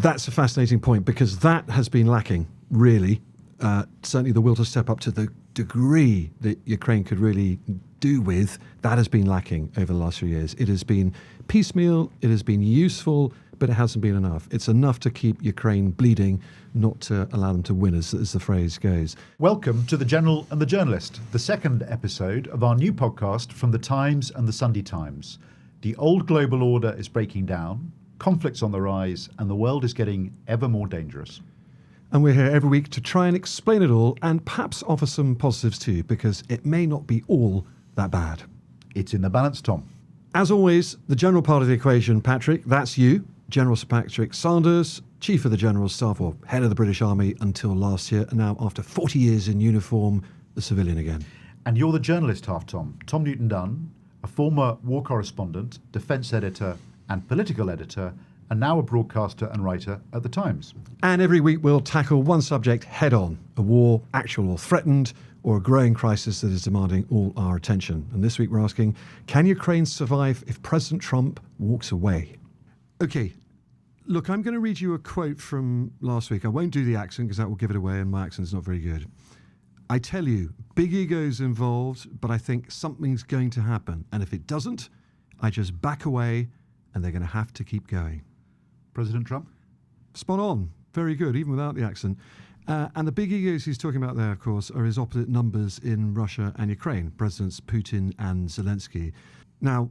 That's a fascinating point because that has been lacking, really. Certainly the will to step up to the degree that Ukraine could really do with, that has been lacking over the last few years. It has been piecemeal, it has been useful, but it hasn't been enough. It's enough to keep Ukraine bleeding, not to allow them to win, as the phrase goes. Welcome to The General and the Journalist, the second episode of our new podcast from The Times and the Sunday Times. The old global order is breaking down, conflicts on the rise, and the world is getting ever more dangerous. And we're here every week to try and explain it all and perhaps offer some positives too, because it may not be all that bad. It's in the balance, Tom. As always, the general part of the equation, Patrick, that's you, General Sir Patrick Sanders, Chief of the General Staff or Head of the British Army until last year, and now after 40 years in uniform, a civilian again. And you're the journalist half, Tom Newton Dunn, a former war correspondent, defence editor and political editor, and now a broadcaster and writer at The Times. And every week we'll tackle one subject head on, a war, actual or threatened, or a growing crisis that is demanding all our attention. And this week we're asking, can Ukraine survive if President Trump walks away? Okay, look, I'm going to read you a quote from last week. I won't do the accent because that will give it away and my accent's not very good. I tell you, big egos involved, but I think something's going to happen. And if it doesn't, I just back away and they're going to have to keep going. President Trump? Spot on. Very good, even without the accent. And the big egos he's talking about there, of course, are his opposite numbers in Russia and Ukraine, Presidents Putin and Zelensky. Now,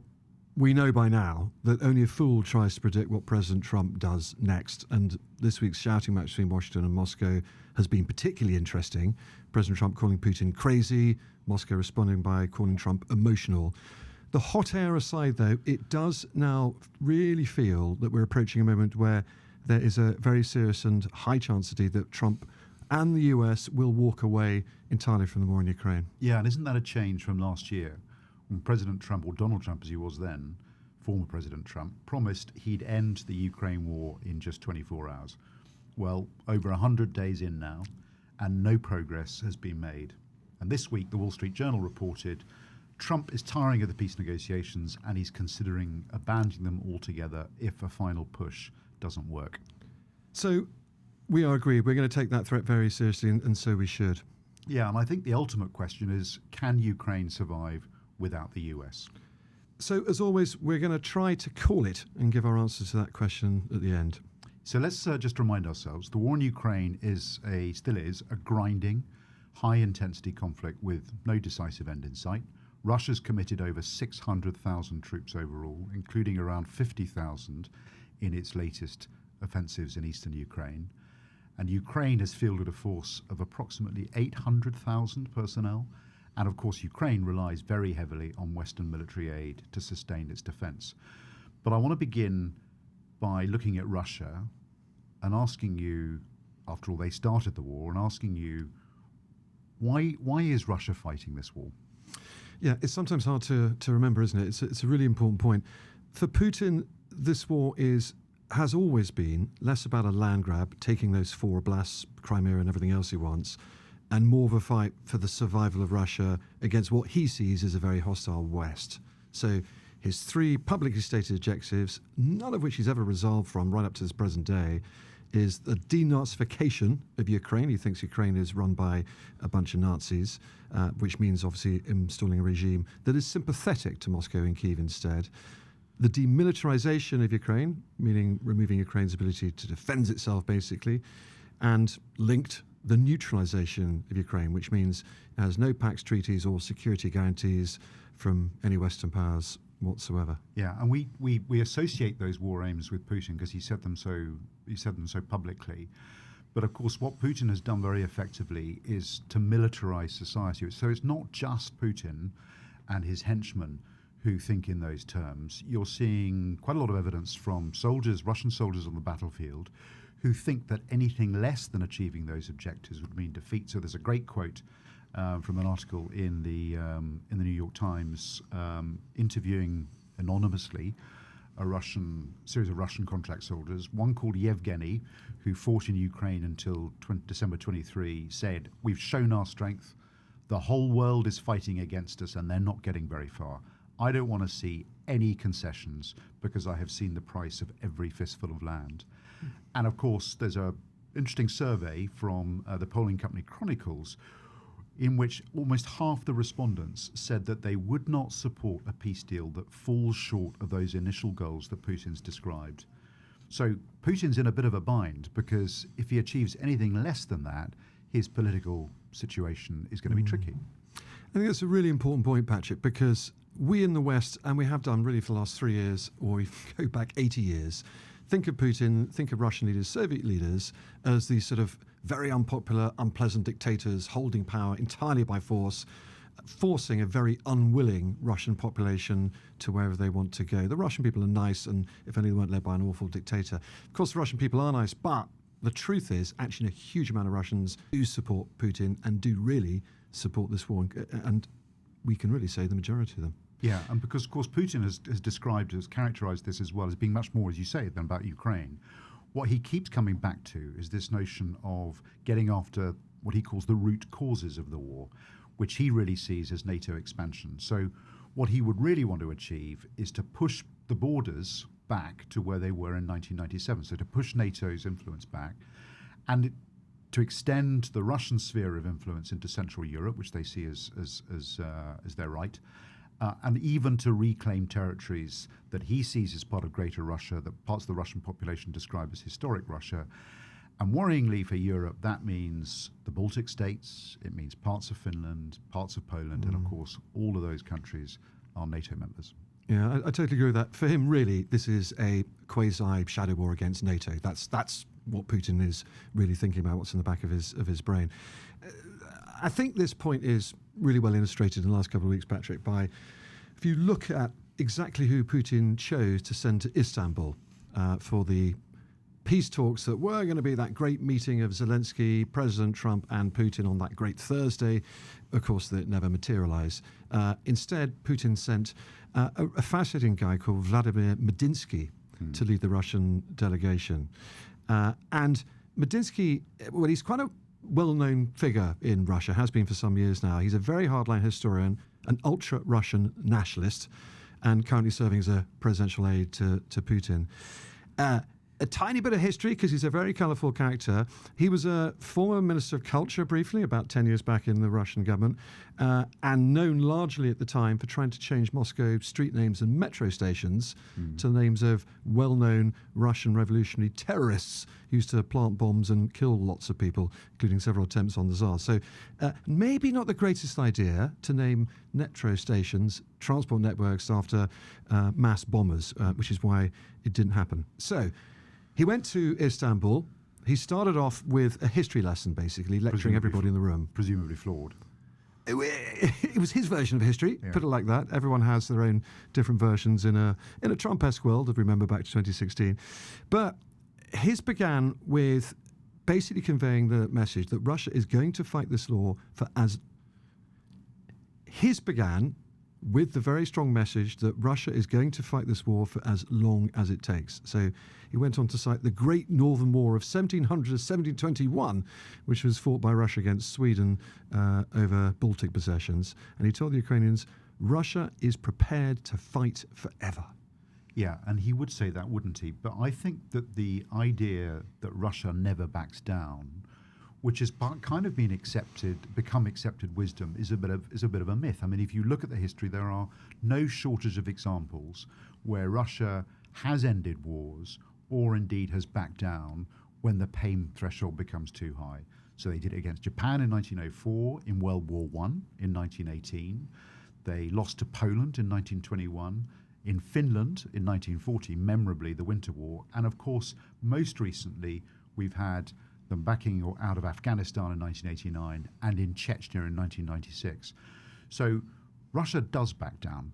we know by now that only a fool tries to predict what President Trump does next. And this week's shouting match between Washington and Moscow has been particularly interesting. President Trump calling Putin crazy, Moscow responding by calling Trump emotional. The hot air aside, though, it does now really feel that we're approaching a moment where there is a very serious and high chance indeed that Trump and the US will walk away entirely from the war in Ukraine. Yeah, and isn't that a change from last year when President Trump, or Donald Trump as he was then, former President Trump, promised he'd end the Ukraine war in just 24 hours. Well, over 100 days in now, and no progress has been made. And this week, the Wall Street Journal reported Trump is tiring of the peace negotiations and he's considering abandoning them altogether if a final push doesn't work. So we are agreed. We're going to take that threat very seriously, and so we should. Yeah, and I think the ultimate question is, can Ukraine survive without the US? So as always, we're going to try to call it and give our answers to that question at the end. So let's just remind ourselves, the war in Ukraine still is a grinding, high-intensity conflict with no decisive end in sight. Russia's committed over 600,000 troops overall, including around 50,000 in its latest offensives in eastern Ukraine. And Ukraine has fielded a force of approximately 800,000 personnel. And of course, Ukraine relies very heavily on Western military aid to sustain its defense. But I want to begin by looking at Russia and asking you, after all, they started the war, and asking you, why is Russia fighting this war? Yeah, it's sometimes hard to remember, isn't it? It's a really important point. For Putin, this war has always been less about a land grab, taking those 4 oblasts, Crimea and everything else he wants, and more of a fight for the survival of Russia against what he sees as a very hostile West. So his 3 publicly stated objectives, none of which he's ever resolved from right up to this present day, is the denazification of Ukraine. He thinks Ukraine is run by a bunch of Nazis, which means obviously installing a regime that is sympathetic to Moscow and Kyiv instead. The demilitarization of Ukraine, meaning removing Ukraine's ability to defend itself basically, and linked the neutralization of Ukraine, which means it has no Pax treaties or security guarantees from any Western powers whatsoever. Yeah, and we associate those war aims with Putin because he said them so publicly. But of course, what Putin has done very effectively is to militarize society. So it's not just Putin and his henchmen who think in those terms. You're seeing quite a lot of evidence from soldiers, Russian soldiers on the battlefield, who think that anything less than achieving those objectives would mean defeat. So there's a great quote from an article in the New York Times interviewing anonymously a series of Russian contract soldiers. One called Yevgeny, who fought in Ukraine until December 23, said, "We've shown our strength. The whole world is fighting against us and they're not getting very far. I don't want to see any concessions because I have seen the price of every fistful of land." And of course, there's a interesting survey from the polling company Chronicles, in which almost half the respondents said that they would not support a peace deal that falls short of those initial goals that Putin's described. So Putin's in a bit of a bind, because if he achieves anything less than that, his political situation is going to be tricky. I think that's a really important point, Patrick, because we in the West, and we have done really for the last 3 years, or if you go back 80 years, think of Putin, think of Russian leaders, Soviet leaders, as these sort of very unpopular, unpleasant dictators holding power entirely by force, forcing a very unwilling Russian population to wherever they want to go. The Russian people are nice, and if only they weren't led by an awful dictator. Of course, the Russian people are nice, but the truth is, actually, a huge amount of Russians do support Putin and do really support this war, and we can really say the majority of them. Yeah, and because, of course, Putin has characterized this as well as being much more, as you say, than about Ukraine. What he keeps coming back to is this notion of getting after what he calls the root causes of the war, which he really sees as NATO expansion. So what he would really want to achieve is to push the borders back to where they were in 1997, so to push NATO's influence back, and to extend the Russian sphere of influence into Central Europe, which they see as their right, and even to reclaim territories that he sees as part of Greater Russia, that parts of the Russian population describe as historic Russia. And worryingly for Europe, that means the Baltic states, it means parts of Finland, parts of Poland, and of course, all of those countries are NATO members. Yeah, I totally agree with that. For him, really, this is a quasi-shadow war against NATO. That's what Putin is really thinking about, what's in the back of his brain. I think this point is really well illustrated in the last couple of weeks, Patrick, by if you look at exactly who Putin chose to send to Istanbul for the peace talks that were going to be that great meeting of Zelensky, President Trump and Putin on that great Thursday. Of course, that never materialized. Instead, Putin sent a fascinating guy called Vladimir Madinski to lead the Russian delegation. And Madinski, well, he's quite a well-known figure in Russia, has been for some years now. He's a very hardline historian, an ultra-Russian nationalist, and currently serving as a presidential aide to Putin. A tiny bit of history, because he's a very colourful character. He was a former Minister of Culture briefly, about 10 years back in the Russian government, and known largely at the time for trying to change Moscow street names and metro stations to the names of well-known Russian revolutionary terrorists who used to plant bombs and kill lots of people, including several attempts on the Tsar. So maybe not the greatest idea to name metro stations, transport networks after mass bombers, which is why it didn't happen. So he went to Istanbul. He started off with a history lesson, basically, lecturing everybody in the room. Presumably flawed. It was his version of history, put it like that. Everyone has their own different versions in a Trump-esque world, if we remember back to 2016. But his began with basically conveying the message that Russia is going to fight this war for as... His began with the very strong message that Russia is going to fight this war for as long as it takes. So he went on to cite the Great Northern War of 1700 to 1721, which was fought by Russia against Sweden over Baltic possessions. And he told the Ukrainians, Russia is prepared to fight forever. Yeah, and he would say that, wouldn't he? But I think that the idea that Russia never backs down, which has kind of become accepted wisdom, is a bit of a myth. I mean, if you look at the history, there are no shortage of examples where Russia has ended wars or indeed has backed down when the pain threshold becomes too high. So they did it against Japan in 1904, in World War I in 1918. They lost to Poland in 1921, in Finland in 1940, memorably the Winter War, and of course, most recently, we've had them backing out of Afghanistan in 1989 and in Chechnya in 1996. So Russia does back down.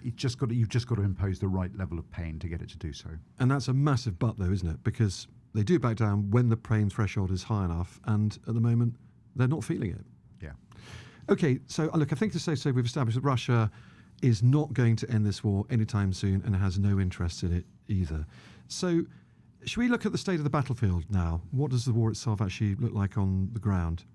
You've just got to impose the right level of pain to get it to do so. And that's a massive but, though, isn't it? Because they do back down when the pain threshold is high enough, and at the moment, they're not feeling it. Yeah. Okay, so look, I think to say so, we've established that Russia is not going to end this war anytime soon and has no interest in it either. So should we look at the state of the battlefield now? What does the war itself actually look like on the ground?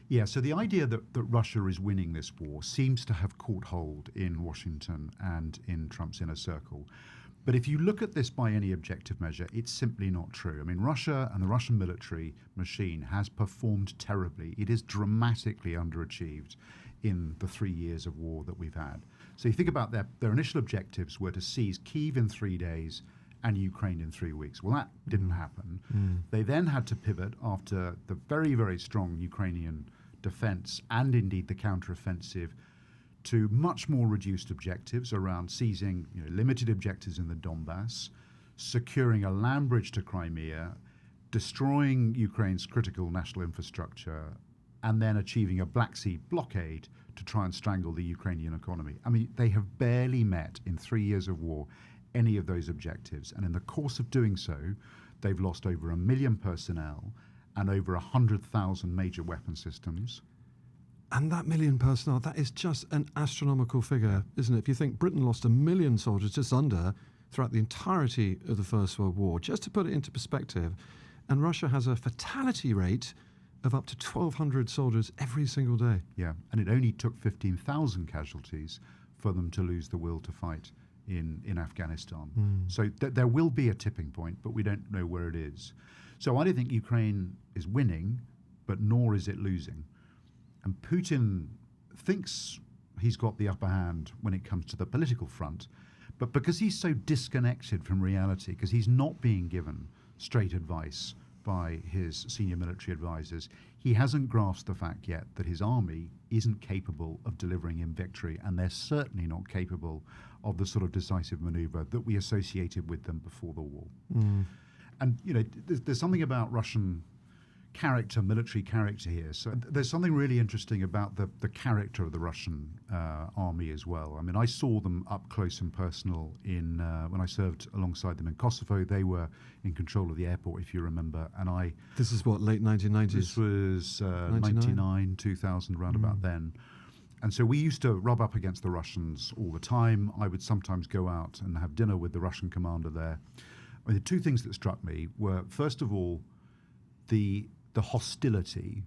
Yeah, so the idea that Russia is winning this war seems to have caught hold in Washington and in Trump's inner circle. But if you look at this by any objective measure, it's simply not true. I mean, Russia and the Russian military machine has performed terribly. It is dramatically underachieved in the 3 years of war that we've had. So you think about their initial objectives were to seize Kyiv in 3 days and Ukraine in 3 weeks. Well, that didn't happen. They then had to pivot after the very, very strong Ukrainian defense and indeed the counteroffensive to much more reduced objectives around seizing limited objectives in the Donbass, securing a land bridge to Crimea, destroying Ukraine's critical national infrastructure, and then achieving a Black Sea blockade to try and strangle the Ukrainian economy. I mean, they have barely met in 3 years of war any of those objectives. And in the course of doing so, they've lost over 1 million personnel and over 100,000 major weapon systems. And that million personnel, that is just an astronomical figure, isn't it? If you think Britain lost 1 million soldiers, just under, throughout the entirety of the First World War, just to put it into perspective, and Russia has a fatality rate of up to 1,200 soldiers every single day. Yeah, and it only took 15,000 casualties for them to lose the will to fight in Afghanistan. So there will be a tipping point, but we don't know where it is. So I don't think Ukraine is winning, but nor is it losing. And Putin thinks he's got the upper hand when it comes to the political front, but because he's so disconnected from reality, because he's not being given straight advice by his senior military advisors, he hasn't grasped the fact yet that his army isn't capable of delivering him victory, and they're certainly not capable of the sort of decisive maneuver that we associated with them before the war. And there's something about Russian character, military character here. So there's something really interesting about the character of the Russian army as well. I mean, I saw them up close and personal when I served alongside them in Kosovo. They were in control of the airport, if you remember. And This is what, late 1990s? This was 99, 2000, round about then. And so we used to rub up against the Russians all the time. I would sometimes go out and have dinner with the Russian commander there. I mean, the two things that struck me were, first of all, the hostility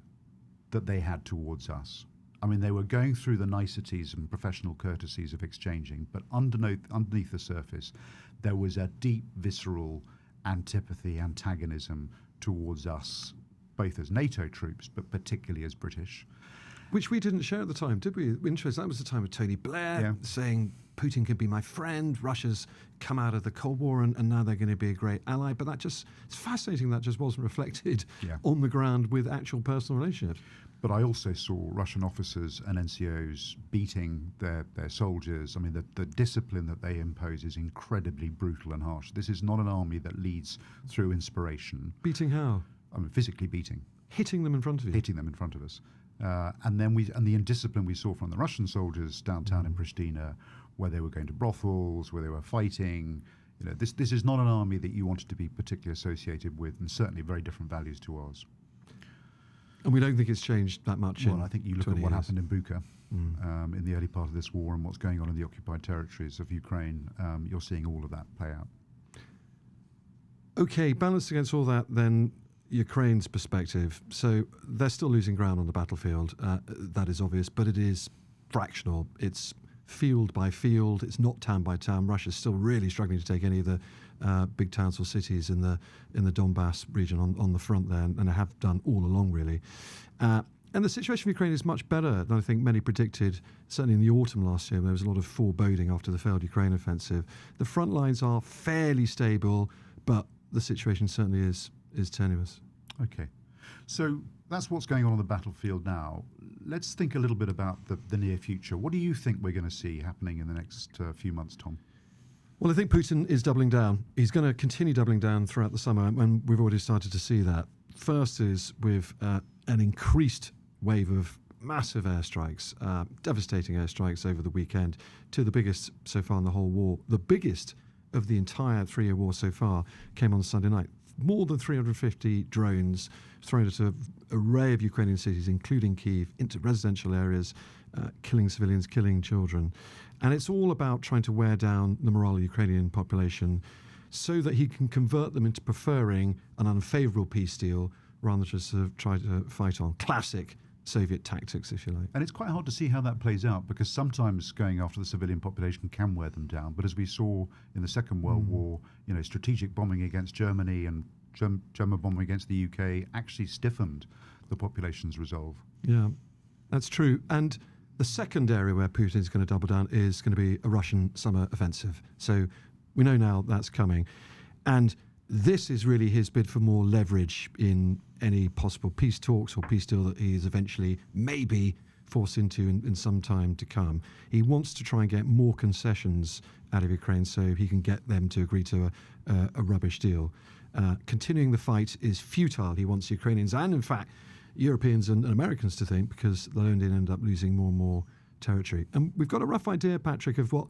that they had towards us. I mean, they were going through the niceties and professional courtesies of exchanging, but underneath the surface, there was a deep, visceral antipathy, antagonism towards us, both as NATO troops, but particularly as British. Which we didn't share at the time, did we? Interesting. That was the time of Tony Blair saying Putin can be my friend. Russia's come out of the Cold War and now they're going to be a great ally. But it's fascinating that just wasn't reflected on the ground with actual personal relationships. But I also saw Russian officers and NCOs beating their soldiers. I mean, the discipline that they impose is incredibly brutal and harsh. This is not an army that leads through inspiration. Beating how? I mean, physically beating. Hitting them in front of you? Hitting them in front of us. And the indiscipline we saw from the Russian soldiers downtown in Pristina, where they were going to brothels, where they were fighting. This is not an army that you wanted to be particularly associated with, and certainly very different values to ours. And we don't think it's changed that much. Well, I think you look at what happened in Bucha in the early part of this war and what's going on in the occupied territories of Ukraine. You're seeing all of that play out. Okay, balanced against all that, then Ukraine's perspective. So they're still losing ground on the battlefield. That is obvious, but it is fractional. It's field by field. It's not town by town. Russia's still really struggling to take any of the big towns or cities in the Donbass region on the front there, and have done all along, really. And the situation for Ukraine is much better than I think many predicted. Certainly in the autumn last year, there was a lot of foreboding after the failed Ukraine offensive. The front lines are fairly stable, but the situation certainly is tenuous. Okay. So that's what's going on the battlefield now. Let's think a little bit about the near future. What do you think we're going to see happening in the next few months, Tom? Well, I think Putin is doubling down. He's going to continue doubling down throughout the summer, and we've already started to see that. First is with an increased wave of massive airstrikes, devastating airstrikes over the weekend, to the biggest so far in the whole war. The biggest of the entire 3-year war so far came on Sunday night. More than 350 drones thrown at an array of Ukrainian cities, including Kyiv, into residential areas, killing civilians, killing children. And it's all about trying to wear down the morale of the Ukrainian population so that he can convert them into preferring an unfavourable peace deal rather than just sort of try to fight on. Classic Soviet tactics, if you like. And it's quite hard to see how that plays out, because sometimes going after the civilian population can wear them down. But as we saw in the Second World War, strategic bombing against Germany and German bombing against the UK actually stiffened the population's resolve. Yeah, that's true. And the second area where Putin's going to double down is going to be a Russian summer offensive. So we know now that's coming. And this is really his bid for more leverage in any possible peace talks or peace deal that he is eventually maybe forced into in some time to come. He wants to try and get more concessions out of Ukraine so he can get them to agree to a rubbish deal. Continuing the fight is futile, he wants Ukrainians and, in fact, Europeans and Americans to think, because they'll only end up losing more and more territory. And we've got a rough idea, Patrick, of what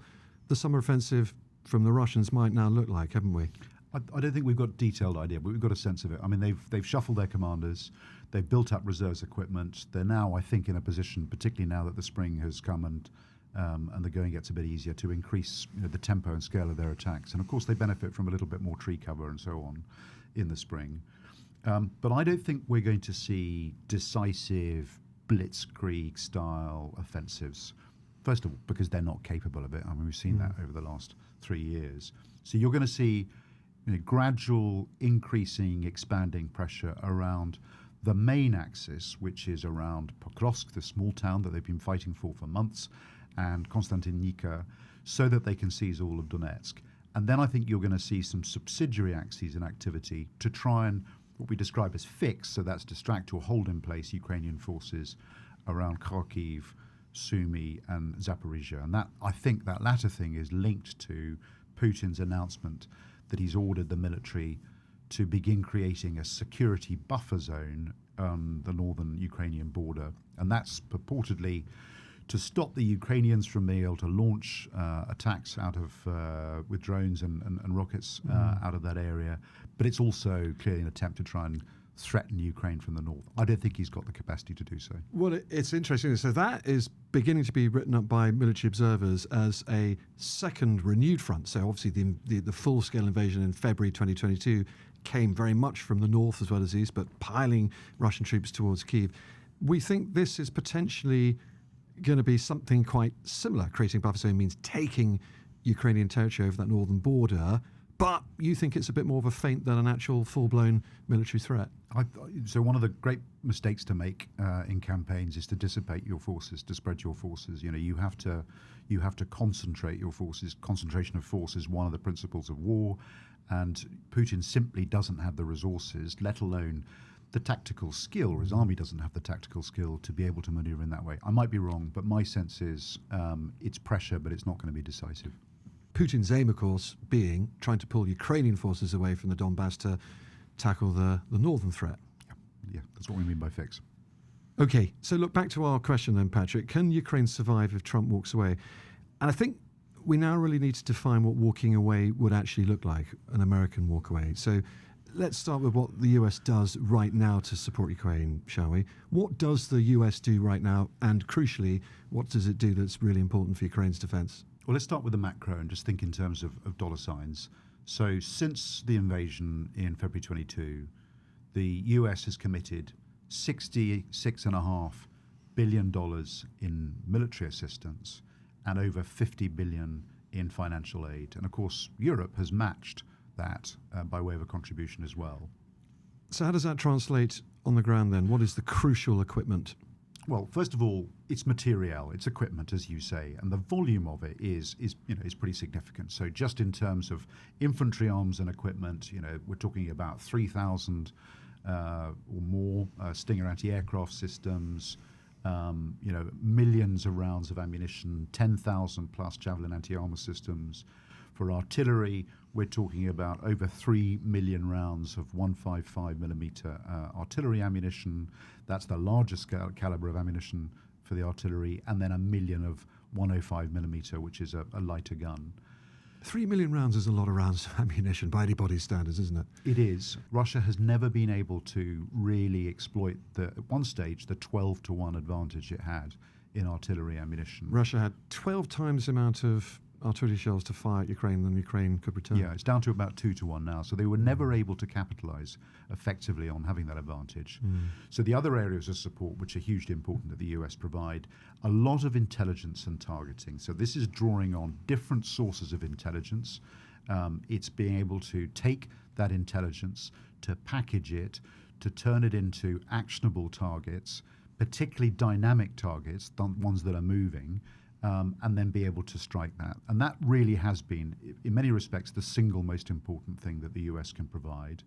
the summer offensive from the Russians might now look like, haven't we? I don't think we've got a detailed idea, but we've got a sense of it. I mean, they've shuffled their commanders, they've built up reserves equipment. They're now, I think, in a position, particularly now that the spring has come and the going gets a bit easier, to increase the tempo and scale of their attacks. And of course, they benefit from a little bit more tree cover and so on in the spring. But I don't think we're going to see decisive blitzkrieg-style offensives. First of all, because they're not capable of it. I mean, we've seen that over the last 3 years. So you're going to see gradual, increasing, expanding pressure around the main axis, which is around Pokrovsk, the small town that they've been fighting for months, and Konstantinika, so that they can seize all of Donetsk. And then I think you're going to see some subsidiary axes in activity to try and, what we describe as fix, so that's distract or hold in place Ukrainian forces around Kharkiv, Sumy and Zaporizhia. And that, I think that latter thing is linked to Putin's announcement that he's ordered the military to begin creating a security buffer zone on the northern Ukrainian border. And that's purportedly to stop the Ukrainians from being able to launch attacks out of with drones and rockets out of that area. But it's also clearly an attempt to try and threaten Ukraine from the north. I don't think he's got the capacity to do so. Well, it's interesting. So that is beginning to be written up by military observers as a second renewed front. So obviously the full-scale invasion in February 2022 came very much from the north as well as the east, but piling Russian troops towards Kyiv. We think this is potentially going to be something quite similar. Creating a buffer zone means taking Ukrainian territory over that northern border, but you think it's a bit more of a feint than an actual full-blown military threat? So one of the great mistakes to make in campaigns is to dissipate your forces, to spread your forces. You have to concentrate your forces. Concentration of force is one of the principles of war, and Putin simply doesn't have the resources, let alone the tactical skill, or his army doesn't have the tactical skill to be able to maneuver in that way. I might be wrong, but my sense is it's pressure, but it's not going to be decisive. Putin's aim, of course, being trying to pull Ukrainian forces away from the Donbass to tackle the northern threat. Yeah, that's what we mean by fix. Okay, so look back to our question then, Patrick. Can Ukraine survive if Trump walks away? And I think we now really need to define what walking away would actually look like, an American walk away. So let's start with what the US does right now to support Ukraine, shall we? What does the US do right now? And crucially, what does it do that's really important for Ukraine's defense? Well, let's start with the macro and just think in terms of dollar signs. So since the invasion in February 22, the US has committed $66.5 billion in military assistance and over $50 billion in financial aid. And of course, Europe has matched that by way of a contribution as well. So how does that translate on the ground then? What is the crucial equipment? Well, first of all, it's material, it's equipment, as you say, and the volume of it is pretty significant. So just in terms of infantry arms and equipment, we're talking about 3,000 or more Stinger anti-aircraft systems, millions of rounds of ammunition, 10,000 plus Javelin anti-armor systems. For artillery, we're talking about over 3 million rounds of 155 millimeter artillery ammunition. That's the largest caliber of ammunition for the artillery, and then 1 million of 105 millimeter, which is a lighter gun. 3 million rounds is a lot of rounds of ammunition by anybody's standards, isn't it? It is. Russia has never been able to really exploit, at one stage, the 12-to-1 advantage it had in artillery ammunition. Russia had 12 times the amount of artillery shells to fire at Ukraine than Ukraine could return. Yeah, it's down to about 2-1 now. So they were never able to capitalize effectively on having that advantage. So the other areas of support, which are hugely important that the US provide, a lot of intelligence and targeting. So this is drawing on different sources of intelligence. It's being able to take that intelligence, to package it, to turn it into actionable targets, particularly dynamic targets, ones that are moving, and then be able to strike that. And that really has been, in many respects, the single most important thing that the US can provide.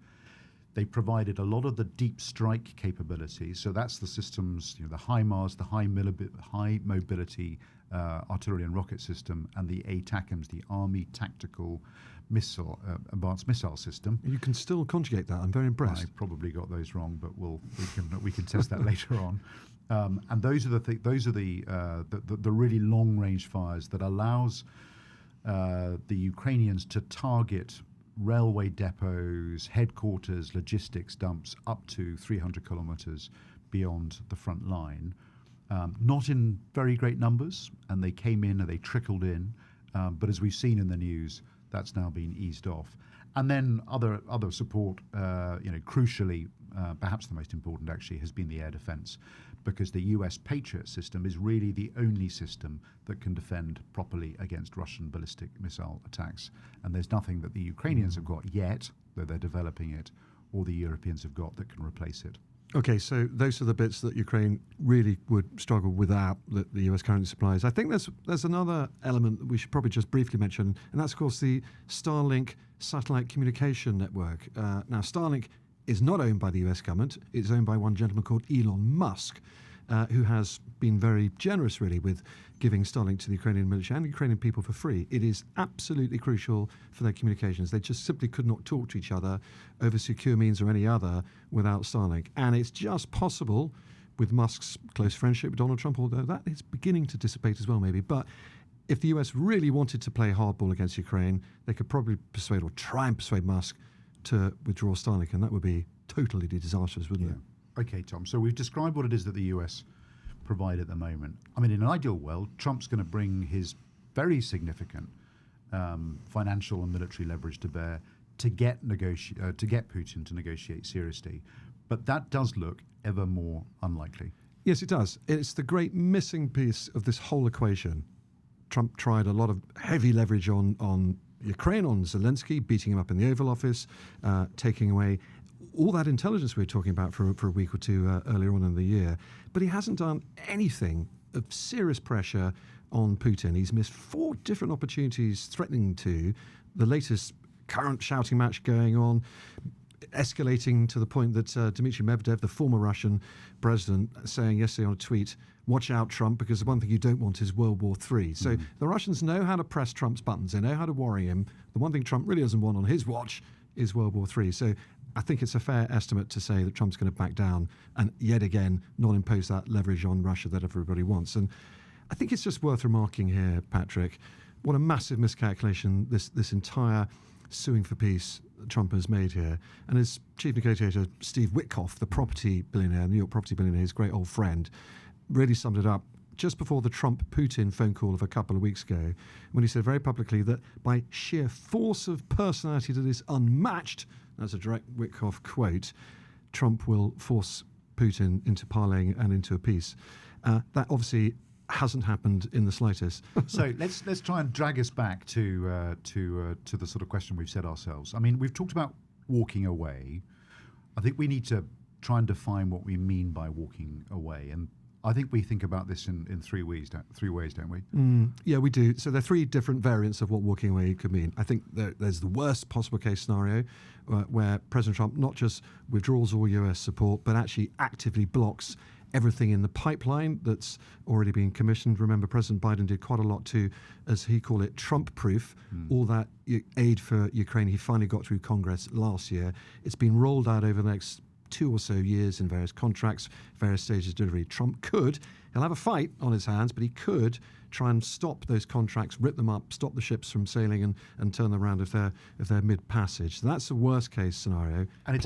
They provided a lot of the deep strike capabilities. So that's the systems, the HIMARS, the high mobility artillery and rocket system, and the ATACMS, the Army Tactical Missile Advanced Missile System. You can still conjugate that. I'm very impressed. I probably got those wrong, but we can test that later on. And those are the really long range fires that allows the Ukrainians to target railway depots, headquarters, logistics dumps up to 300 kilometers beyond the front line. Not in very great numbers, and they came in and they trickled in, but as we've seen in the news, that's now been eased off. And then other support, crucially, perhaps the most important actually, has been the air defense, because the US Patriot system is really the only system that can defend properly against Russian ballistic missile attacks. And there's nothing that the Ukrainians have got yet, though they're developing it, or the Europeans have got that can replace it. Okay, so those are the bits that Ukraine really would struggle without that the US currently supplies. I think there's another element that we should probably just briefly mention, and that's, of course, the Starlink satellite communication network. Now, Starlink is not owned by the US government. It's owned by one gentleman called Elon Musk, who has been very generous, really, with giving Starlink to the Ukrainian military and Ukrainian people for free. It is absolutely crucial for their communications. They just simply could not talk to each other over secure means or any other without Starlink. And it's just possible with Musk's close friendship with Donald Trump, although that is beginning to dissipate as well, maybe. But if the US really wanted to play hardball against Ukraine, they could probably persuade or try and persuade Musk to withdraw Starlink, and that would be totally disastrous, wouldn't it? Okay, Tom. So we've described what it is that the US provide at the moment. I mean, in an ideal world, Trump's going to bring his very significant financial and military leverage to bear to get Putin to negotiate seriously. But that does look ever more unlikely. Yes, it does. It's the great missing piece of this whole equation. Trump tried a lot of heavy leverage on Ukraine, on Zelensky, beating him up in the Oval Office, taking away all that intelligence we were talking about for a week or two earlier on in the year. But he hasn't done anything of serious pressure on Putin. He's missed 4 different opportunities threatening to. The latest current shouting match going on, escalating to the point that Dmitry Medvedev, the former Russian president, saying yesterday on a tweet, "Watch out, Trump, because the one thing you don't want is World War III." So the Russians know how to press Trump's buttons. They know how to worry him. The one thing Trump really doesn't want on his watch is World War III. So I think it's a fair estimate to say that Trump's going to back down and yet again not impose that leverage on Russia that everybody wants. And I think it's just worth remarking here, Patrick, what a massive miscalculation this entire suing for peace that Trump has made here. And his chief negotiator, Steve Witkoff, the property billionaire, New York property billionaire, his great old friend, really summed it up just before the Trump-Putin phone call of a couple of weeks ago, when he said very publicly that by sheer force of personality that is unmatched, that's a direct Witkoff quote, Trump will force Putin into parleying and into a peace. That obviously hasn't happened in the slightest. So let's try and drag us back to the sort of question we've set ourselves. I mean, we've talked about walking away. I think we need to try and define what we mean by walking away. And I think we think about this in 3 ways, don't we? Yeah, we do. So there are 3 different variants of what walking away could mean. I think there's the worst possible case scenario where President Trump not just withdraws all US support, but actually actively blocks everything in the pipeline that's already been commissioned. Remember, President Biden did quite a lot to, as he called it, Trump-proof all that aid for Ukraine he finally got through Congress last year. It's been rolled out over the next 2 or so years in various contracts, various stages of delivery. Trump he'll have a fight on his hands, but he could try and stop those contracts, rip them up, stop the ships from sailing and turn them around if they're mid-passage. So that's the worst case scenario. And it's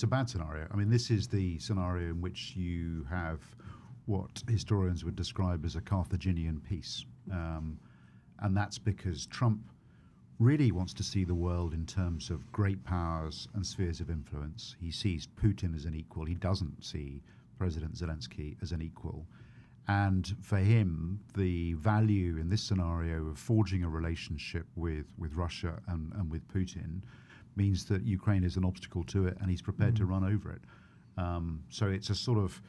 a bad scenario. I mean, this is the scenario in which you have what historians would describe as a Carthaginian peace. And that's because Trump really wants to see the world in terms of great powers and spheres of influence. He sees Putin as an equal. He doesn't see President Zelensky as an equal. And for him, the value in this scenario of forging a relationship with Russia and with Putin means that Ukraine is an obstacle to it, and he's prepared to run over it. So it's a sort of,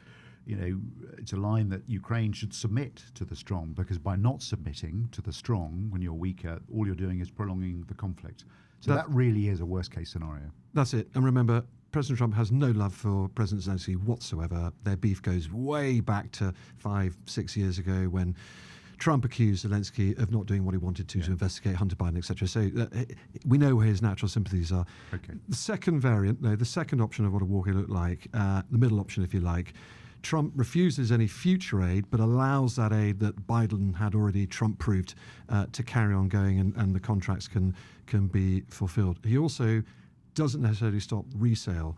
it's a line that Ukraine should submit to the strong, because by not submitting to the strong when you're weaker, all you're doing is prolonging the conflict. So that really is a worst case scenario. That's it. And remember, President Trump has no love for President Zelensky whatsoever. Their beef goes way back to 5-6 years ago when Trump accused Zelensky of not doing what he wanted to investigate Hunter Biden, etc. So we know where his natural sympathies are. Okay. The second variant, the second option of what a war could look like, the middle option, if you like, Trump refuses any future aid, but allows that aid that Biden had already Trump-proofed to carry on going, and the contracts can be fulfilled. He also doesn't necessarily stop resale,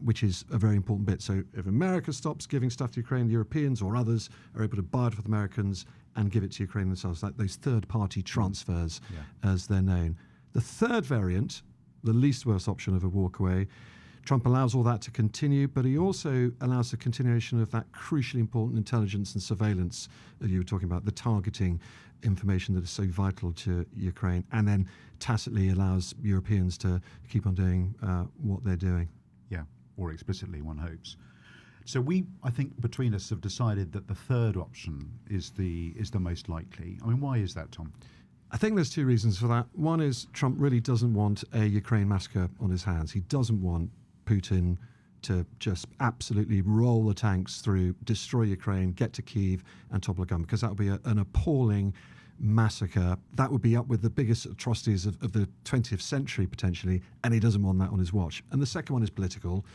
which is a very important bit. So if America stops giving stuff to Ukraine, Europeans or others are able to buy it for the Americans and give it to Ukraine themselves, like those third-party transfers, as they're known. The third variant, the least worst option of a walkaway, Trump allows all that to continue, but he also allows the continuation of that crucially important intelligence and surveillance that you were talking about, the targeting information that is so vital to Ukraine, and then tacitly allows Europeans to keep on doing what they're doing. Yeah, or explicitly, one hopes. So we, I think, between us have decided that the third option is the most likely. I mean, why is that, Tom? I think there's two reasons for that. One is Trump really doesn't want a Ukraine massacre on his hands. He doesn't want Putin to just absolutely roll the tanks through, destroy Ukraine, get to Kyiv and topple a government, because that would be an appalling massacre. That would be up with the biggest atrocities of the 20th century, potentially, and he doesn't want that on his watch. And the second one is political.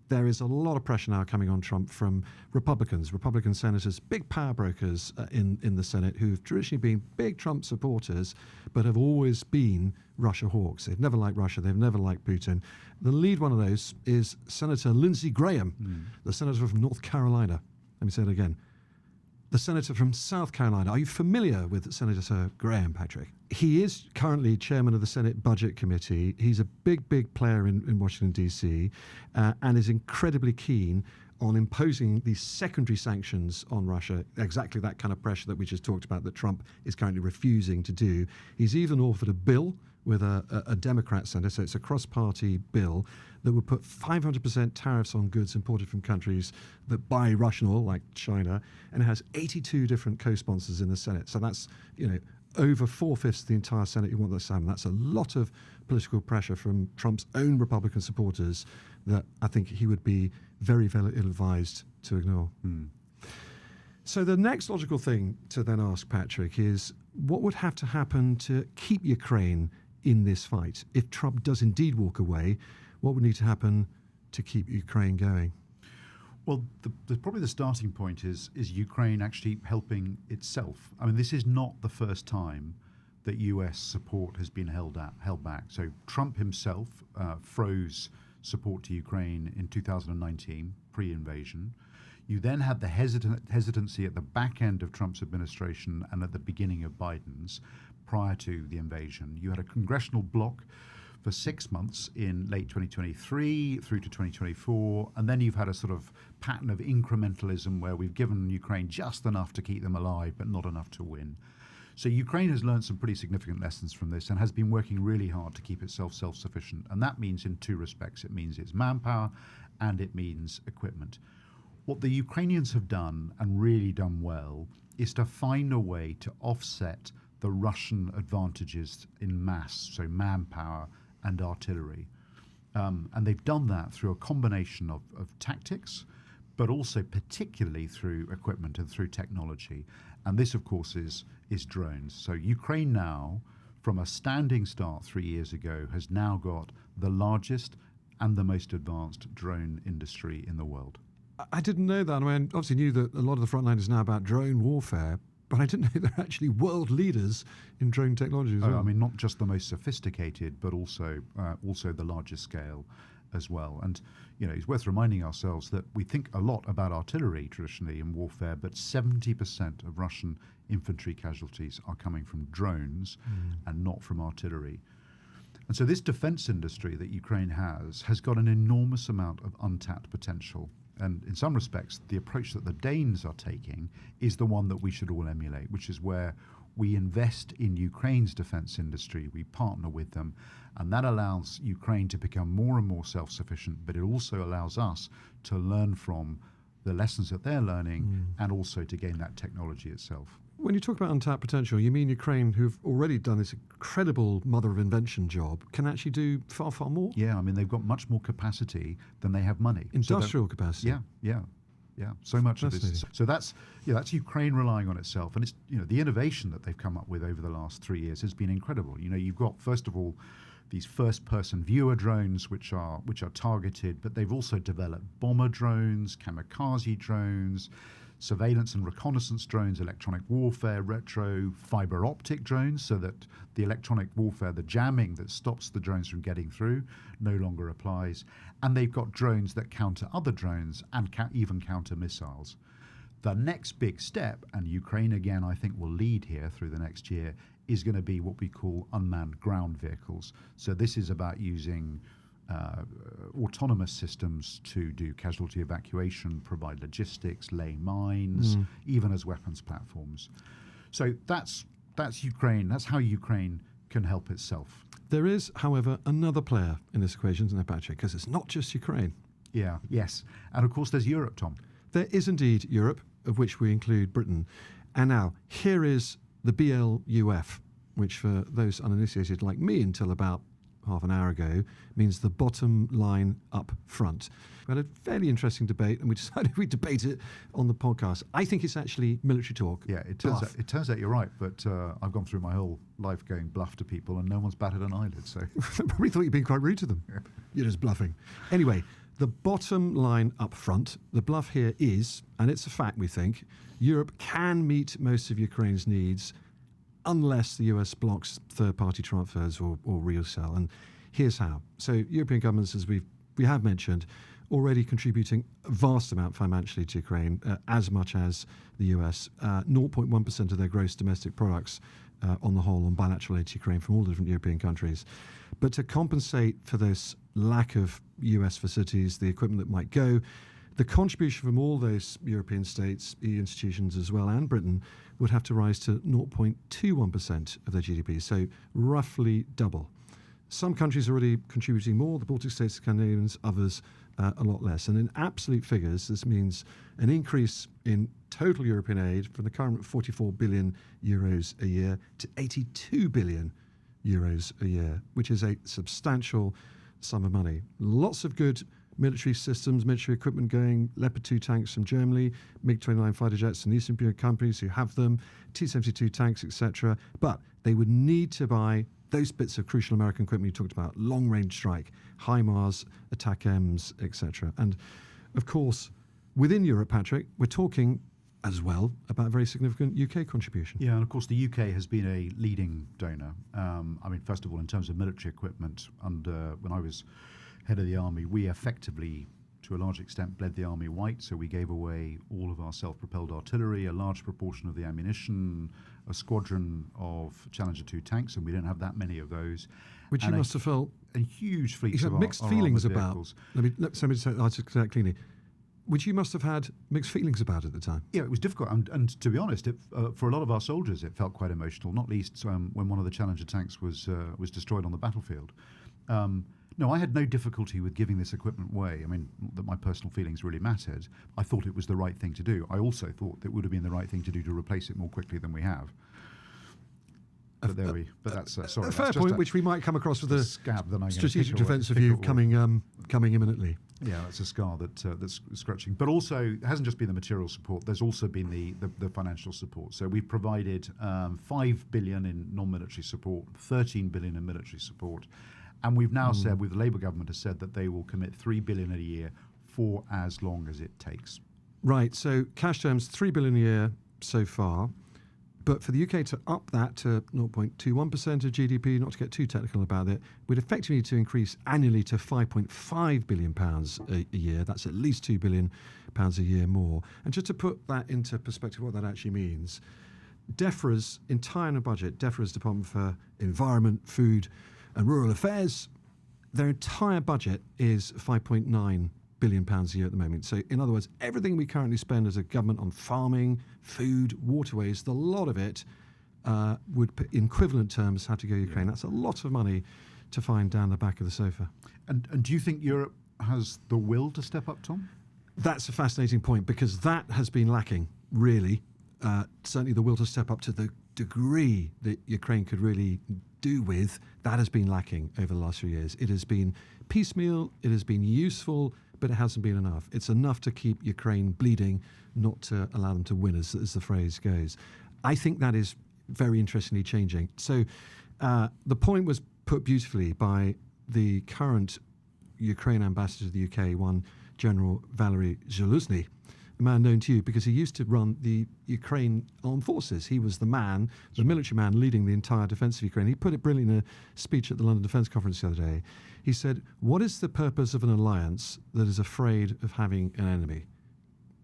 There is a lot of pressure now coming on Trump from Republican senators, big power brokers in the Senate, who've traditionally been big Trump supporters, but have always been Russia hawks. They've never liked Russia. They've never liked Putin. The lead one of those is Senator Lindsey Graham, the senator from North Carolina. Let me say it again. The senator from South Carolina. Are you familiar with Senator Graham, Patrick? He is currently chairman of the Senate Budget Committee. He's a big player in Washington, D.C., and is incredibly keen on imposing these secondary sanctions on Russia, exactly that kind of pressure that we just talked about that Trump is currently refusing to do. He's even offered a bill with a Democrat senator, so it's a cross-party bill that would put 500% tariffs on goods imported from countries that buy Russian oil, like China, and it has 82 different co-sponsors in the Senate. So that's, over 4/5 of the entire Senate who want this to happen. That's a lot of political pressure from Trump's own Republican supporters that I think he would be very, very ill-advised to ignore. So the next logical thing to then ask, Patrick, is what would have to happen to keep Ukraine in this fight? If Trump does indeed walk away, what would need to happen to keep Ukraine going? Well, probably the starting point is Ukraine actually helping itself. I mean, this is not the first time that US support has been held back. So Trump himself froze support to Ukraine in 2019, pre-invasion. You then had the hesitancy at the back end of Trump's administration and at the beginning of Biden's prior to the invasion. You had a congressional bloc for 6 months in late 2023 through to 2024, and then you've had a sort of pattern of incrementalism where we've given Ukraine just enough to keep them alive, but not enough to win. So Ukraine has learned some pretty significant lessons from this and has been working really hard to keep itself self-sufficient, and that means in two respects. It means its manpower and it means equipment. What the Ukrainians have done, and really done well, is to find a way to offset the Russian advantages in mass, so manpower and artillery. And they've done that through a combination of tactics, but also particularly through equipment and through technology. And this, of course, is drones. So Ukraine now, from a standing start 3 years ago, has now got the largest and the most advanced drone industry in the world. I didn't know that. I mean, obviously knew that a lot of the front line is now about drone warfare, but I didn't know they're actually world leaders in drone technology as well. I mean, not just the most sophisticated, but also the largest scale. as well. And it's worth reminding ourselves that we think a lot about artillery traditionally in warfare, but 70% of Russian infantry casualties are coming from drones and not from artillery. And so this defense industry that Ukraine has got an enormous amount of untapped potential. And in some respects, the approach that the Danes are taking is the one that we should all emulate, which is where we invest in Ukraine's defense industry, we partner with them, and that allows Ukraine to become more and more self-sufficient, but it also allows us to learn from the lessons that they're learning and also to gain that technology itself. When you talk about untapped potential, you mean Ukraine, who've already done this incredible mother of invention job, can actually do far, far more? Yeah, I mean, they've got much more capacity than they have money. Industrial capacity? Yeah. So much of this. So that's Ukraine relying on itself, and it's the innovation that they've come up with over the last 3 years has been incredible. You've got first of all these first-person viewer drones, which are targeted, but they've also developed bomber drones, kamikaze drones, surveillance and reconnaissance drones, electronic warfare, retro, fiber optic drones, so that the electronic warfare, the jamming that stops the drones from getting through, no longer applies. And they've got drones that counter other drones and even counter missiles. The next big step, and Ukraine again I think will lead here through the next year, is going to be what we call unmanned ground vehicles. So this is about using autonomous systems to do casualty evacuation, provide logistics, lay mines, even as weapons platforms. So that's Ukraine. That's how Ukraine can help itself. There is, however, another player in this equation, isn't there, Patrick? Because it's not just Ukraine. Yes. And of course there's Europe, Tom. There is indeed Europe, of which we include Britain. And now, here is the BLUF, which for those uninitiated like me until about half an hour ago, means the bottom line up front. We had a fairly interesting debate, and we decided we'd debate it on the podcast. I think it's actually military talk. Yeah, it turns out you're right, but I've gone through my whole life going bluff to people, and no one's batted an eyelid, so... I probably thought you'd been quite rude to them. Yeah. You're just bluffing. Anyway, the bottom line up front, the bluff here is, and it's a fact we think, Europe can meet most of Ukraine's needs unless the US blocks third-party transfers or resell. And here's how. So European governments, as we have mentioned, already contributing a vast amount financially to Ukraine, as much as the US, 0.1% of their gross domestic products on the whole on bilateral aid to Ukraine from all the different European countries. But to compensate for this lack of US facilities, the equipment that might go, the contribution from all those European states, EU institutions as well, and Britain would have to rise to 0.21% of their GDP, so roughly double. Some countries are already contributing more, the Baltic states, the Scandinavians, others a lot less. And in absolute figures, this means an increase in total European aid from the current 44 billion euros a year to 82 billion euros a year, which is a substantial sum of money. Lots of good military systems, military equipment going, Leopard 2 tanks from Germany, MiG-29 fighter jets from Eastern European companies who have them, T-72 tanks, etc. But they would need to buy those bits of crucial American equipment you talked about, long-range strike, HIMARS, ATACMS, etc. And, of course, within Europe, Patrick, we're talking as well about a very significant UK contribution. Yeah, and of course the UK has been a leading donor. First of all, in terms of military equipment, when I was head of the army, we effectively, to a large extent, bled the army white. So we gave away all of our self-propelled artillery, a large proportion of the ammunition, a squadron of Challenger 2 tanks, and we didn't have that many of those. Which you must have felt a huge fleet of mixed feelings about. Let me say that clearly. Which you must have had mixed feelings about at the time. Yeah, it was difficult, and to be honest, for a lot of our soldiers, it felt quite emotional. Not least when one of the Challenger tanks was destroyed on the battlefield. No, I had no difficulty with giving this equipment away. I mean, not that my personal feelings really mattered. I thought it was the right thing to do. I also thought it would have been the right thing to do to replace it more quickly than we have. But that's sorry. A fair point, which we might come across with a scab that I'm strategic defence review coming imminently. Yeah, that's a scar that's scratching. But also, it hasn't just been the material support. There's also been the financial support. So we've provided 5 billion in non-military support, 13 billion in military support. And we've now said, the Labour government has said that they will commit 3 billion a year for as long as it takes. Right. So cash terms, 3 billion a year so far. But for the UK to up that to 0.21% of GDP, not to get too technical about it, we'd effectively need to increase annually to £5.5 billion a year. That's at least £2 billion a year more. And just to put that into perspective, what that actually means, DEFRA's entire budget, DEFRA's Department for Environment, Food and Rural Affairs, their entire budget is £5.9 billion a year at the moment. So in other words, everything we currently spend as a government on farming, food, waterways, the lot of it would, in equivalent terms, have to go to Ukraine. That's a lot of money to find down the back of the sofa. And do you think Europe has the will to step up, Tom? That's a fascinating point, because that has been lacking, really. Certainly the will to step up to the degree that Ukraine could really do with, that has been lacking over the last few years. It has been piecemeal, it has been useful, but it hasn't been enough. It's enough to keep Ukraine bleeding, not to allow them to win, as the phrase goes. I think that is very interestingly changing. So the point was put beautifully by the current Ukraine ambassador to the UK, one General Valery Zaluzny, a man known to you because he used to run the Ukraine armed forces. He was the man, the military man leading the entire defence of Ukraine. He put it brilliantly in a speech at the London Defence Conference the other day. He said, "What is the purpose of an alliance that is afraid of having an enemy?"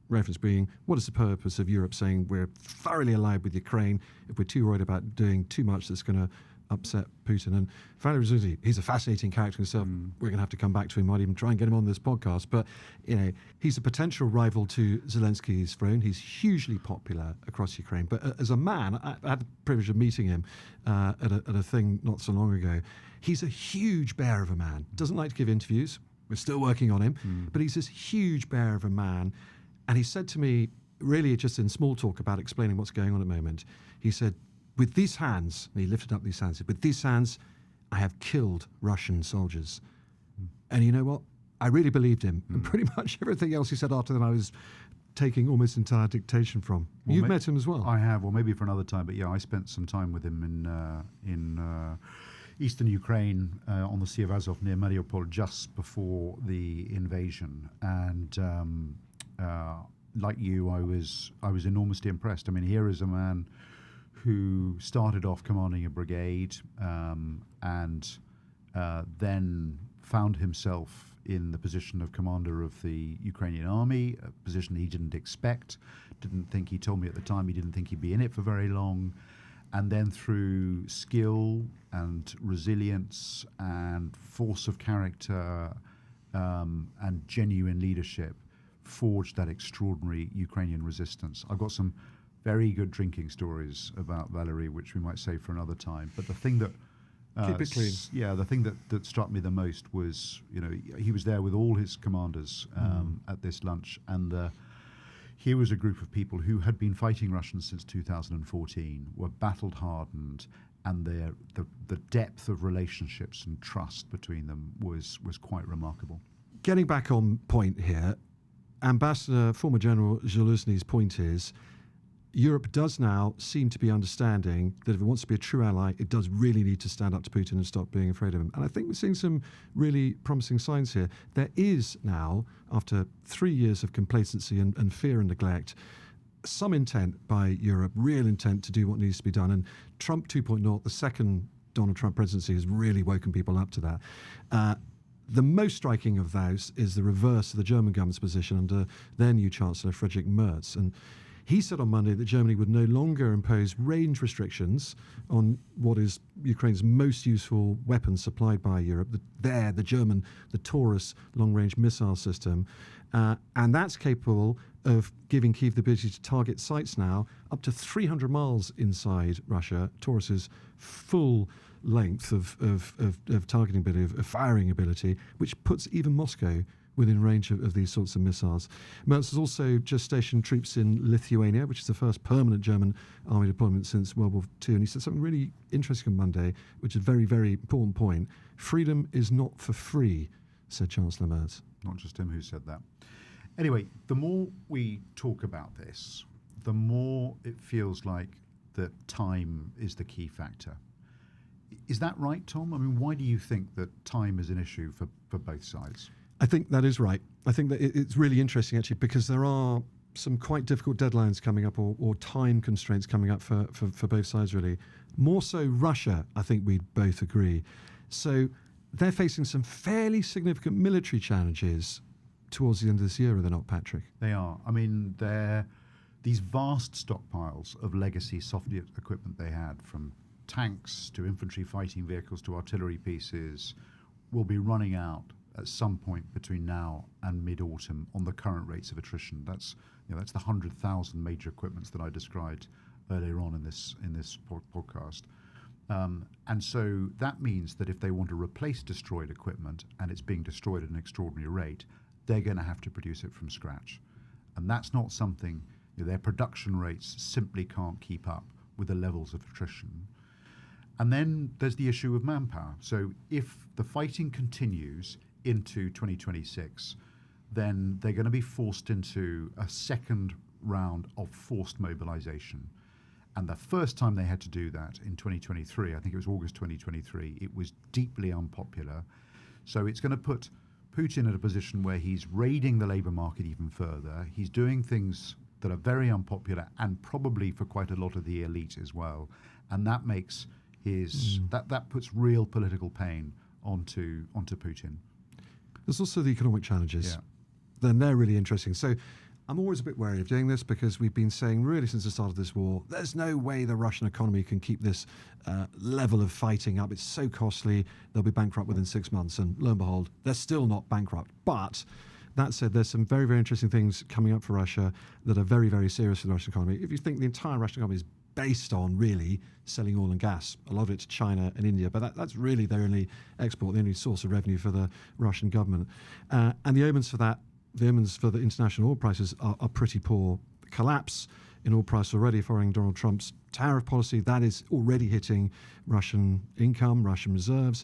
Reference being, what is the purpose of Europe saying we're thoroughly allied with Ukraine if we're too worried about doing too much that's going to upset Putin? And Valery Zaluzny, he's a fascinating character himself. We're going to have to come back to him. Might even try and get him on this podcast. But he's a potential rival to Zelensky's throne. He's hugely popular across Ukraine. But as a man, I had the privilege of meeting him at a thing not so long ago. He's a huge bear of a man. Doesn't like to give interviews. We're still working on him. But he's this huge bear of a man. And he said to me, really just in small talk about explaining what's going on at the moment, he said, "With these hands," and he lifted up these hands, "with these hands, I have killed Russian soldiers." And you know what? I really believed him. And pretty much everything else he said after that, I was taking almost entire dictation from. Well, You've met him as well. I have, or maybe for another time. But yeah, I spent some time with him in eastern Ukraine on the Sea of Azov near Mariupol just before the invasion. And like you, I was enormously impressed. I mean, here is a man who started off commanding a brigade and then found himself in the position of commander of the Ukrainian army, a position he didn't expect, he told me at the time he didn't think he'd be in it for very long. And then through skill and resilience and force of character and genuine leadership, forged that extraordinary Ukrainian resistance. I've got some very good drinking stories about Valery, which we might save for another time. But the thing that keep it clean. Yeah, the thing that struck me the most was, he was there with all his commanders at this lunch, and here was a group of people who had been fighting Russians since 2014, were battle hardened, and the depth of relationships and trust between them was quite remarkable. Getting back on point here, former General Zaluzny's point is, Europe does now seem to be understanding that if it wants to be a true ally, it does really need to stand up to Putin and stop being afraid of him. And I think we're seeing some really promising signs here. There is now, after 3 years of complacency and fear and neglect, some intent by Europe, real intent to do what needs to be done. And Trump 2.0, the second Donald Trump presidency, has really woken people up to that. The most striking of those is the reverse of the German government's position under their new Chancellor, Friedrich Merz. And he said on Monday that Germany would no longer impose range restrictions on what is Ukraine's most useful weapon supplied by Europe, the Taurus long-range missile system. And that's capable of giving Kyiv the ability to target sites now up to 300 miles inside Russia. Taurus's full length of targeting ability, of firing ability, which puts even Moscow within range of these sorts of missiles. Merz has also just stationed troops in Lithuania, which is the first permanent German army deployment since World War II. And he said something really interesting on Monday, which is a very, very important point. Freedom is not for free, said Chancellor Merz. Not just him who said that. Anyway, the more we talk about this, the more it feels like that time is the key factor. Is that right, Tom? I mean, why do you think that time is an issue for both sides? I think that is right. I think that it's really interesting, actually, because there are some quite difficult deadlines coming up, or time constraints coming up for both sides, really. More so Russia, I think we'd both agree. So they're facing some fairly significant military challenges towards the end of this year, are they not, Patrick? They are. I mean, they're these vast stockpiles of legacy Soviet equipment they had, from tanks to infantry fighting vehicles to artillery pieces, will be running out at some point between now and mid-autumn on the current rates of attrition. That's the 100,000 major equipments that I described earlier on in this podcast. And so that means that if they want to replace destroyed equipment, and it's being destroyed at an extraordinary rate, they're going to have to produce it from scratch. And that's not something, their production rates simply can't keep up with the levels of attrition. And then there's the issue of manpower. So if the fighting continues into 2026, then they're going to be forced into a second round of forced mobilization. And the first time they had to do that in 2023, I think it was August 2023, it was deeply unpopular. So it's going to put Putin in a position where he's raiding the labor market even further. He's doing things that are very unpopular, and probably for quite a lot of the elite as well. And that makes that puts real political pain onto Putin. There's also the economic challenges. Yeah. Then they're really interesting. So I'm always a bit wary of doing this, because we've been saying really since the start of this war, there's no way the Russian economy can keep this level of fighting up. It's so costly, they'll be bankrupt within 6 months. And lo and behold, they're still not bankrupt. But that said, there's some very, very interesting things coming up for Russia that are very, very serious for the Russian economy. If you think the entire Russian economy is based on really selling oil and gas, a lot of it to China and India, but that's really their only export, the only source of revenue for the Russian government. And the omens for that, the omens for the international oil prices are pretty poor. The collapse in oil price already following Donald Trump's tariff policy, that is already hitting Russian income, Russian reserves.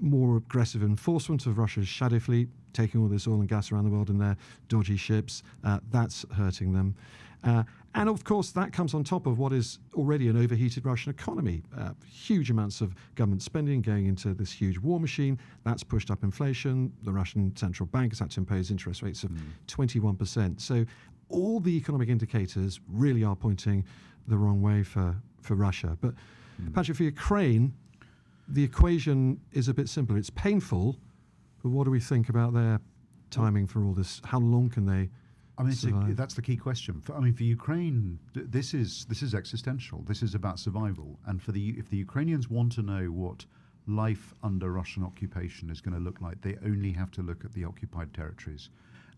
More aggressive enforcement of Russia's shadow fleet, taking all this oil and gas around the world in their dodgy ships, that's hurting them. And of course, that comes on top of what is already an overheated Russian economy. Huge amounts of government spending going into this huge war machine. That's pushed up inflation. The Russian central bank has had to impose interest rates of 21%. So all the economic indicators really are pointing the wrong way for Russia. But Patrick, for Ukraine, the equation is a bit simpler. It's painful, but what do we think about their timing for all this? How long can they survive? That's the key question. For Ukraine, this is existential. This is about survival. And if the Ukrainians want to know what life under Russian occupation is going to look like, they only have to look at the occupied territories.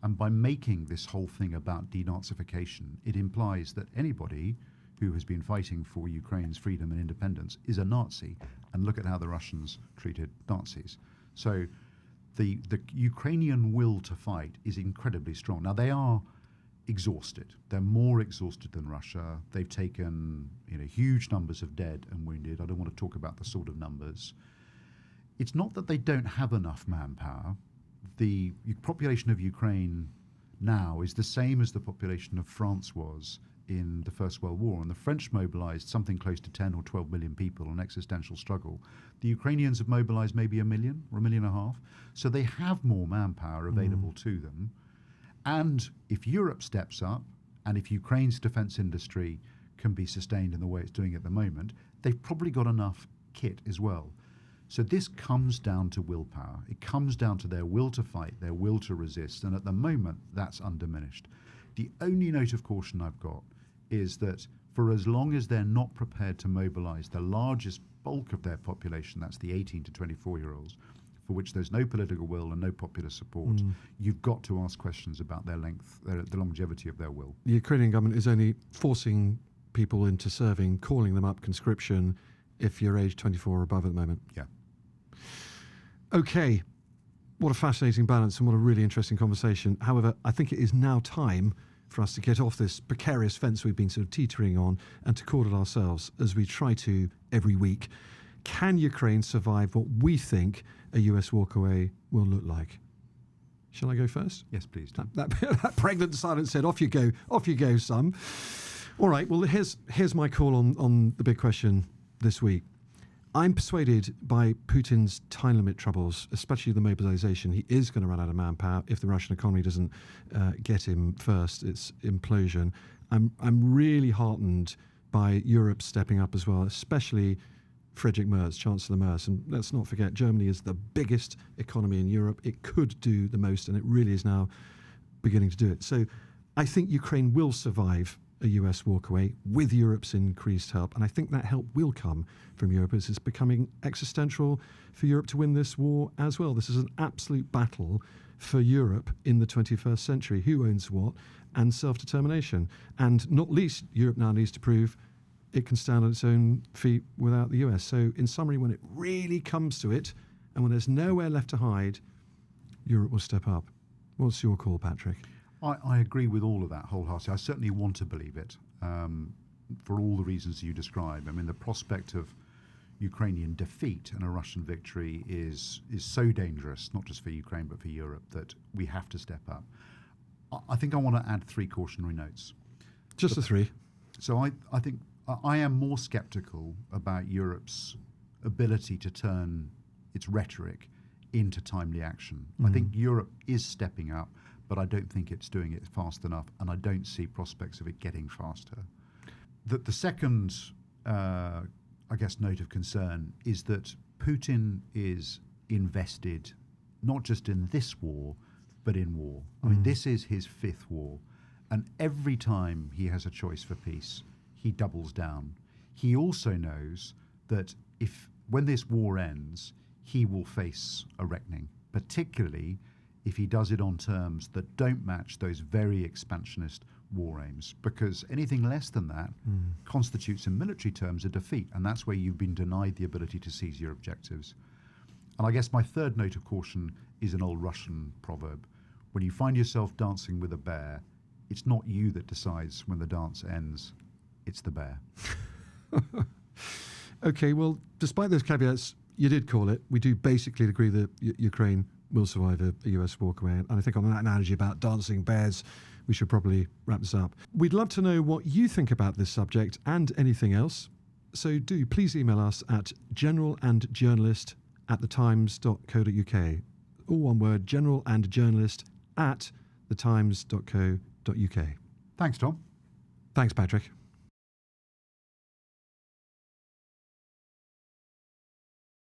And by making this whole thing about denazification, it implies that anybody who has been fighting for Ukraine's freedom and independence is a Nazi. And look at how the Russians treated Nazis. So the Ukrainian will to fight is incredibly strong. Now, they are exhausted. They're more exhausted than Russia. They've taken huge numbers of dead and wounded. I don't want to talk about the sort of numbers. It's not that they don't have enough manpower. The population of Ukraine now is the same as the population of France was in the First World War, and the French mobilized something close to 10 or 12 million people on existential struggle. The Ukrainians have mobilized maybe 1 million or 1.5 million. So they have more manpower available to them. And if Europe steps up, and if Ukraine's defense industry can be sustained in the way it's doing at the moment, they've probably got enough kit as well. So this comes down to willpower. It comes down to their will to fight, their will to resist, and at the moment, that's undiminished. The only note of caution I've got is that for as long as they're not prepared to mobilize the largest bulk of their population, that's the 18 to 24-year-olds, for which there's no political will and no popular support, you've got to ask questions about their length, the longevity of their will. The Ukrainian government is only forcing people into serving, calling them up conscription, if you're age 24 or above at the moment. Yeah. Okay, what a fascinating balance and what a really interesting conversation. However, I think it is now time for us to get off this precarious fence we've been sort of teetering on and to call it ourselves, as we try to every week. Can Ukraine survive what we think a US walkaway will look like? Shall I go first? Yes, please. That pregnant silence said, off you go, son. All right, well, here's my call on the big question this week. I'm persuaded by Putin's time limit troubles, especially the mobilization. He is going to run out of manpower if the Russian economy doesn't get him first, its implosion. I'm really heartened by Europe stepping up as well, especially Friedrich Merz, Chancellor Merz. And let's not forget, Germany is the biggest economy in Europe. It could do the most, and it really is now beginning to do it. So I think Ukraine will survive a US walkaway with Europe's increased help. And I think that help will come from Europe as it's becoming existential for Europe to win this war as well. This is an absolute battle for Europe in the 21st century. Who owns what? And self-determination. And not least, Europe now needs to prove it can stand on its own feet without the US. So in summary, when it really comes to it, and when there's nowhere left to hide, Europe will step up. What's your call, Patrick? I agree with all of that wholeheartedly. I certainly want to believe it for all the reasons you describe. I mean, the prospect of Ukrainian defeat and a Russian victory is so dangerous, not just for Ukraine but for Europe, that we have to step up. I think I want to add 3 cautionary notes. Just the 3. So I think I am more sceptical about Europe's ability to turn its rhetoric into timely action. I think Europe is stepping up, but I don't think it's doing it fast enough, and I don't see prospects of it getting faster. The second, I guess, note of concern is that Putin is invested not just in this war, but in war. I mean, this is his 5th war, and every time he has a choice for peace, he doubles down. He also knows that when this war ends, he will face a reckoning, particularly if he does it on terms that don't match those very expansionist war aims, because anything less than that constitutes in military terms a defeat, and that's where you've been denied the ability to seize your objectives. And I guess my third note of caution is an old Russian proverb. When you find yourself dancing with a bear, it's not you that decides when the dance ends, it's the bear. Okay, well, despite those caveats, you did call it. We do basically agree that Ukraine will survive a US walkaway. And I think on that analogy about dancing bears, we should probably wrap this up. We'd love to know what you think about this subject and anything else. So do please email us at generalandjournalist@thetimes.co.uk. All one word, generalandjournalist@thetimes.co.uk. Thanks, Tom. Thanks, Patrick.